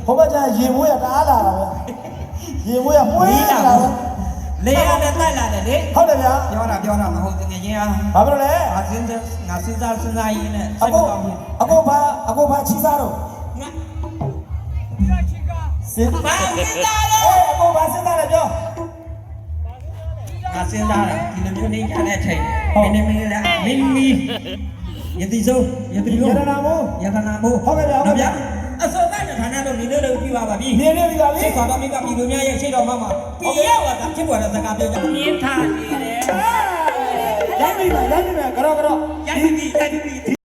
ဟိုဘက်ကျရေမွေးရတအားလာတာပဲရေမွေးရမွေးလာတာလေရနဲ့တိုက်လာတယ်လေဟုတ်တယ်ဗျာပြောတာမဟုတ်တကယ်ကြီးဟာဘာဖြစ်လို့လဲငါစဉ်းစားရင်းနဲ့အခုဘာချီစားတော့စဉ်းဘာစဉ်းစားလဲအခုဘာစဉ်းစားလဲပြောငါစဉ်းစားတာဒီလိုမျိုးနေကြတဲ့အချိန်မင်းလည်းမင်းယတိစိုးယတိယရောတနာမိုးဟုတ်ကဲ့ဗျာအစောကဌာနတော့နေလို့ပြပါပါပြီနေနေပြီပါပြီစိတ်သွားတော့မိကပြည်သူများရဲ့ရှိတော်မှာပြည်ရောက်တာဖြစ်ပေါ်တဲ့စကားပြောကြမြင်းထားနေတယ်ရိုက်ပြီပါကြောက်ရိုက်ပြီ